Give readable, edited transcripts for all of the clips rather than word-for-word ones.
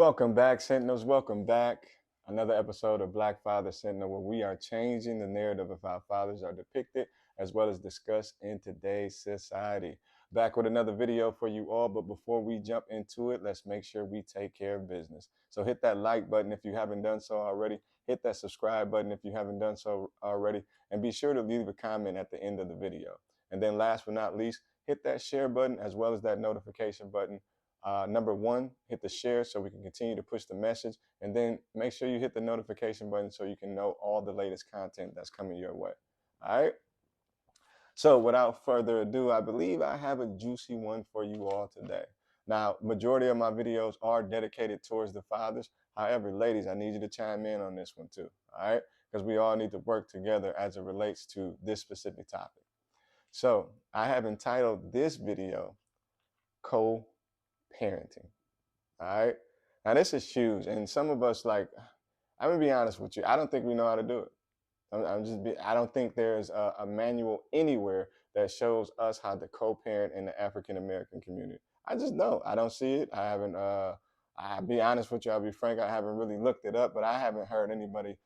Welcome back, Sentinels. Welcome back. Another episode of Black Father Sentinel, where we are changing the narrative of how fathers are depicted as well as discussed in today's society. Back with another video for you all, but before we jump into it, let's make sure we take care of business. So hit that like button if you haven't done so already. Hit that subscribe button if you haven't done so already. And be sure to leave a comment at the end of the video. And then last but not least, hit that share button as well as that notification button. Number one, hit the share so we can continue to push the message, and then make sure you hit the notification button so you can know all the latest content that's coming your way. All right. So without further ado, I believe I have a juicy one for you all today. Now, majority of my videos are dedicated towards the fathers. However, ladies, I need you to chime in on this one too. All right. Because we all need to work together as it relates to this specific topic. So I have entitled this video, Co-Parenting. All right. Now this is huge, and some of us, like, I'm gonna be honest with you, I don't think we know how to do it. I don't think there's a manual anywhere that shows us how to co-parent in the African American community. I just don't. I don't see it. I haven't. I'll be honest with you. I'll be frank. I haven't really looked it up, but I haven't heard anybody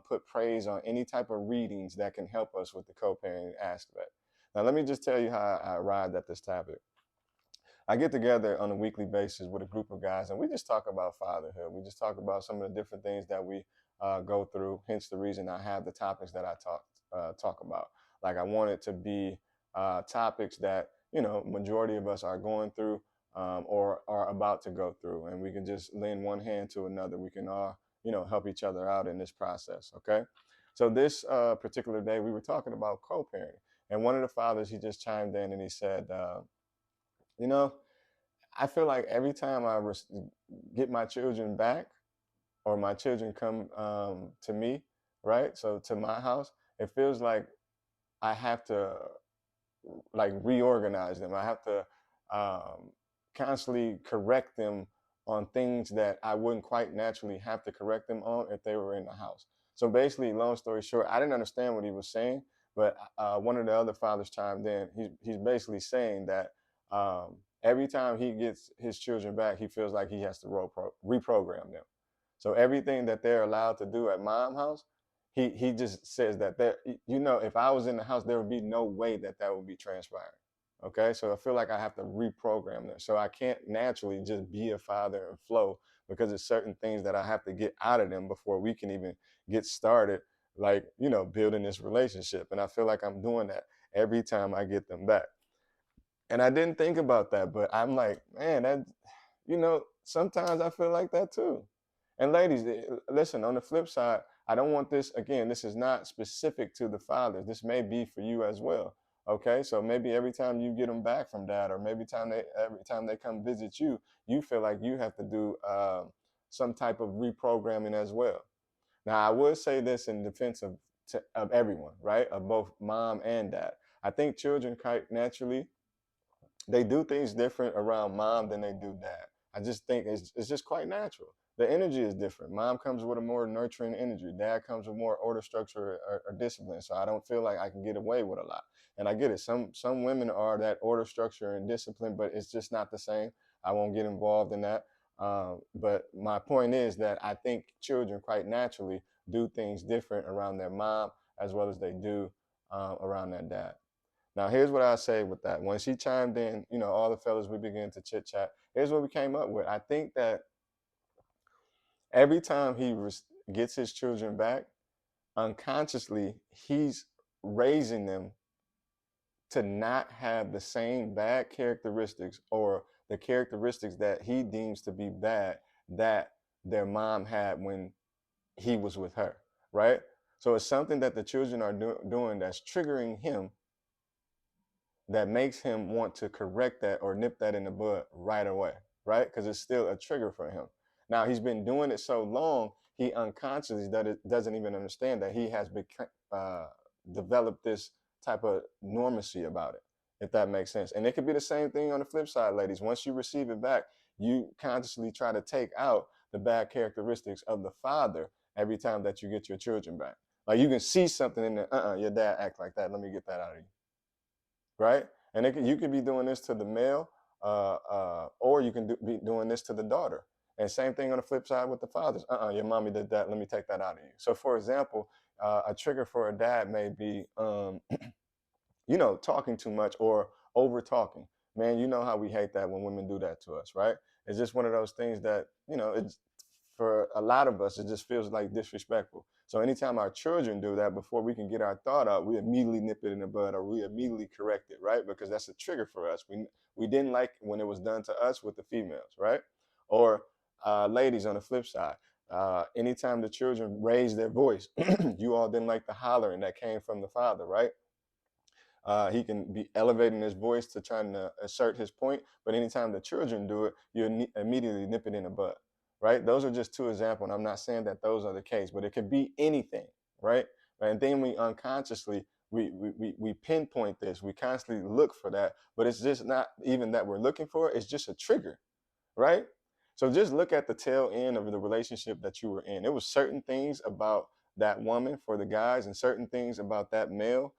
put praise on any type of readings that can help us with the co-parenting aspect. Now, let me just tell you how I arrived at this topic. I get together on a weekly basis with a group of guys, and we just talk about fatherhood. We just talk about some of the different things that we go through. Hence the reason I have the topics that I talk about. Like, I want it to be topics that majority of us are going through or are about to go through, and we can just lend one hand to another. We can all help each other out in this process. Okay, so this particular day we were talking about co-parenting, and one of the fathers, he just chimed in and he said. You know, I feel like every time I get my children back or my children come to me, right? So to my house, it feels like I have to like reorganize them. I have to constantly correct them on things that I wouldn't quite naturally have to correct them on if they were in the house. So basically, long story short, I didn't understand what he was saying, but one of the other fathers chimed in. He's basically saying that every time he gets his children back, he feels like he has to reprogram them. So everything that they're allowed to do at mom house, he just says that if I was in the house, there would be no way that would be transpiring. Okay, so I feel like I have to reprogram them. So I can't naturally just be a father and flow because there's certain things that I have to get out of them before we can even get started, like, building this relationship. And I feel like I'm doing that every time I get them back. And I didn't think about that, but I'm like, man, sometimes I feel like that too. And ladies, listen, on the flip side, I don't want this, again, this is not specific to the fathers. This may be for you as well. Okay, so maybe every time you get them back from dad, or maybe every time they come visit you, you feel like you have to do some type of reprogramming as well. Now, I would say this in defense of everyone, right? Of both mom and dad. I think children quite naturally, they do things different around mom than they do dad. I just think it's just quite natural. The energy is different. Mom comes with a more nurturing energy. Dad comes with more order, structure, or discipline. So I don't feel like I can get away with a lot. And I get it. Some women are that order, structure, and discipline, but it's just not the same. I won't get involved in that. But my point is that I think children quite naturally do things different around their mom as well as they do around their dad. Now, here's what I say with that. When she chimed in, all the fellas, we began to chit chat. Here's what we came up with. I think that every time he gets his children back, unconsciously, he's raising them to not have the same bad characteristics or the characteristics that he deems to be bad that their mom had when he was with her, right? So it's something that the children are doing that's triggering him, that makes him want to correct that or nip that in the bud right away, right? Because it's still a trigger for him. Now, he's been doing it so long, he unconsciously doesn't even understand that he has developed this type of normacy about it, if that makes sense. And it could be the same thing on the flip side, ladies. Once you receive it back, you consciously try to take out the bad characteristics of the father every time that you get your children back. Like, you can see something in there, your dad act like that, let me get that out of you. Right? And you could be doing this to the male, or you can be doing this to the daughter. And same thing on the flip side with the fathers. Your mommy did that. Let me take that out of you. So, for example, a trigger for a dad may be, talking too much or over talking. Man, you know how we hate that when women do that to us, right? It's just one of those things that, it's for a lot of us, it just feels like disrespectful. So anytime our children do that, before we can get our thought out, we immediately nip it in the bud or we immediately correct it, right? Because that's a trigger for us. We didn't like when it was done to us with the females, right? Or ladies on the flip side. Anytime the children raise their voice, you all didn't like the hollering that came from the father, right? He can be elevating his voice to trying to assert his point, but anytime the children do it, you immediately nip it in the bud, right? Those are just two examples. I'm not saying that those are the case, but it could be anything, right? And then we unconsciously, we pinpoint this, we constantly look for that, but it's just not even that we're looking for it, it's just a trigger, right? So just look at the tail end of the relationship that you were in. It was certain things about that woman for the guys and certain things about that male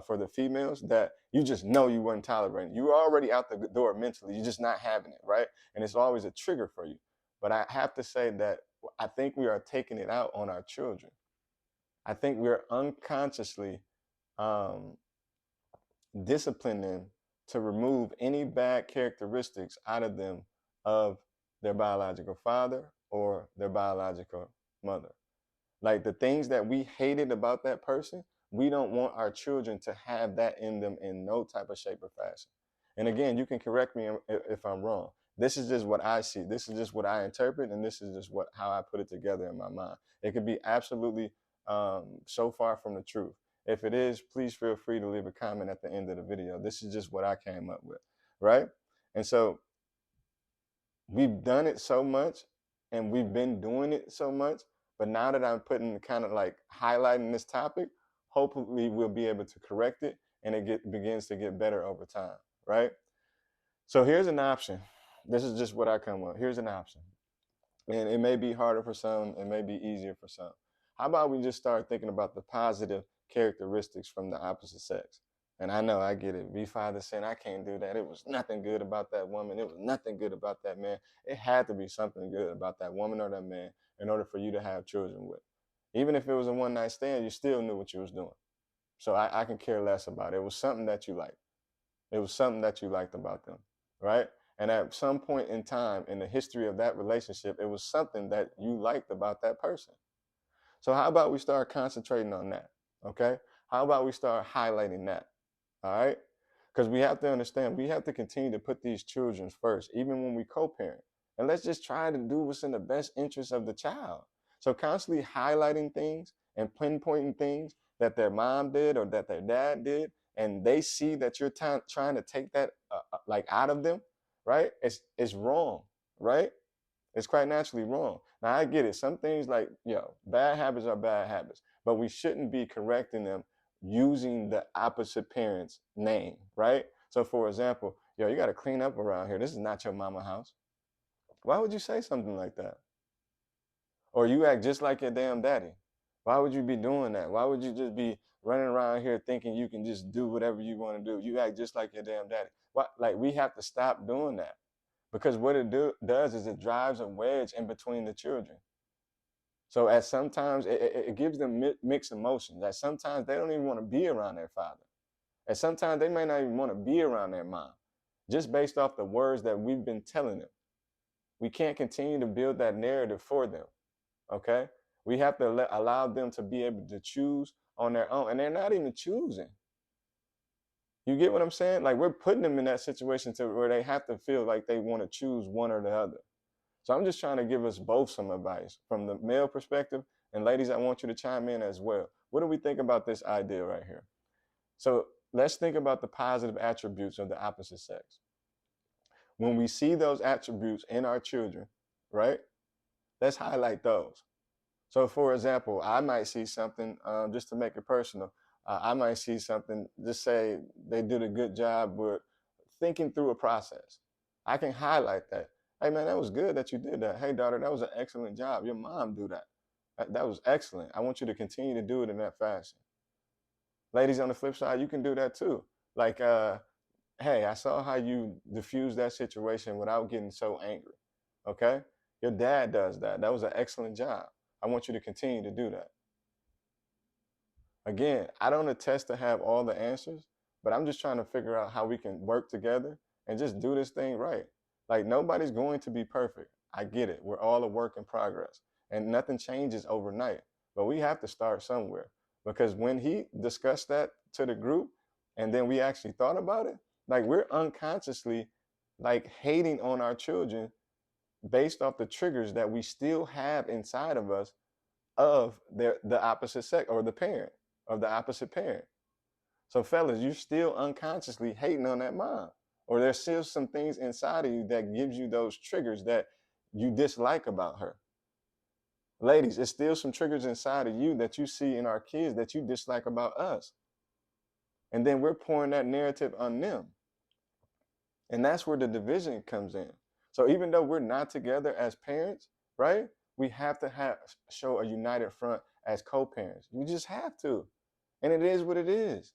for the females that you just know you weren't tolerating. You were already out the door mentally. You're just not having it, right? And it's always a trigger for you. But I have to say that I think we are taking it out on our children. I think we're unconsciously disciplining them to remove any bad characteristics out of them of their biological father or their biological mother. Like the things that we hated about that person, we don't want our children to have that in them in no type of shape or fashion. And again, you can correct me if I'm wrong. This is just what I see. This is just what I interpret, and this is just how I put it together in my mind. It could be absolutely so far from the truth. If it is, please feel free to leave a comment at the end of the video. This is just what I came up with, right? And so we've done it so much and we've been doing it so much, but now that I'm putting kind of like highlighting this topic, hopefully we'll be able to correct it and it begins to get better over time, right? So here's an option. This is just what I come with. Here's an option. And it may be harder for some, it may be easier for some. How about we just start thinking about the positive characteristics from the opposite sex? And I know I get it. Be father saying, I can't do that. It was nothing good about that woman. It was nothing good about that man. It had to be something good about that woman or that man in order for you to have children with. Even if it was a one night stand, you still knew what you was doing. So I can care less about it. It was something that you liked. It was something that you liked about them, right? And at some point in time in the history of that relationship, it was something that you liked about that person. So how about we start concentrating on that, okay? How about we start highlighting that, all right? Because we have to understand, we have to continue to put these children first, even when we co-parent. And let's just try to do what's in the best interest of the child. So constantly highlighting things and pinpointing things that their mom did or that their dad did, and they see that you're trying to take that like out of them, right? It's wrong, right? It's quite naturally wrong. Now I get it. Some things like, bad habits are bad habits, but we shouldn't be correcting them using the opposite parent's name, right? So for example, you got to clean up around here. This is not your mama house. Why would you say something like that? Or you act just like your damn daddy. Why would you be doing that? Why would you just be running around here thinking you can just do whatever you want to do? You act just like your damn daddy. Like we have to stop doing that. Because what it does is it drives a wedge in between the children. So at sometimes it gives them mixed emotions. At sometimes they don't even want to be around their father. And sometimes they may not even want to be around their mom, just based off the words that we've been telling them. We can't continue to build that narrative for them, okay? We have to allow them to be able to choose on their own. And they're not even choosing. You get what I'm saying? Like we're putting them in that situation to where they have to feel like they want to choose one or the other. So I'm just trying to give us both some advice from the male perspective. And ladies, I want you to chime in as well. What do we think about this idea right here? So let's think about the positive attributes of the opposite sex. When we see those attributes in our children, right? Let's highlight those. So for example, I might see something, just to make it personal, I might see something, just say they did a good job with thinking through a process. I can highlight that. Hey man, that was good that you did that. Hey daughter, that was an excellent job. Your mom do that. That was excellent. I want you to continue to do it in that fashion. Ladies, on the flip side, you can do that too. Like, hey, I saw how you diffused that situation without getting so angry. Okay? Your dad does that. That was an excellent job. I want you to continue to do that. Again, I don't attest to have all the answers, but I'm just trying to figure out how we can work together and just do this thing right. Like, nobody's going to be perfect. I get it. We're all a work in progress, and nothing changes overnight. But we have to start somewhere, because when he discussed that to the group and then we actually thought about it, like, we're unconsciously like hating on our children based off the triggers that we still have inside of us of the opposite sex, or the parent, of the opposite parent. So fellas, you still unconsciously hating on that mom, or there's still some things inside of you that gives you those triggers that you dislike about her. Ladies, it's still some triggers inside of you that you see in our kids that you dislike about us. And then we're pouring that narrative on them. And that's where the division comes in. So even though we're not together as parents, right? We have to show a united front as co-parents. We just have to. And it is what it is.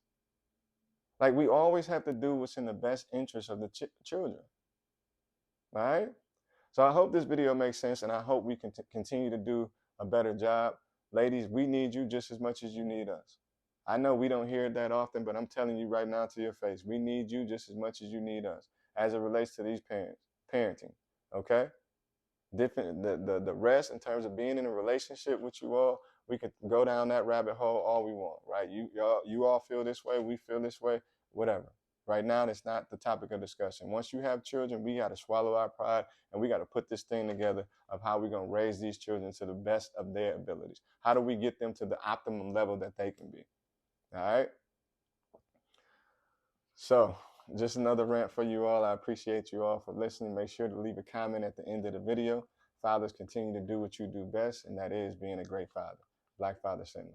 Like, we always have to do what's in the best interest of the children. All right? So I hope this video makes sense, and I hope we can continue to do a better job. Ladies, we need you just as much as you need us. I know we don't hear it that often, but I'm telling you right now to your face, we need you just as much as you need us as it relates to these parenting, okay? The rest, in terms of being in a relationship with you all, we could go down that rabbit hole all we want, right? You all feel this way, we feel this way, whatever. Right now, that's not the topic of discussion. Once you have children, we got to swallow our pride, and we got to put this thing together of how we're going to raise these children to the best of their abilities. How do we get them to the optimum level that they can be? All right? So, just another rant for you all. I appreciate you all for listening. Make sure to leave a comment at the end of the video. Fathers, continue to do what you do best, and that is being a great father. Black Father Syndrome.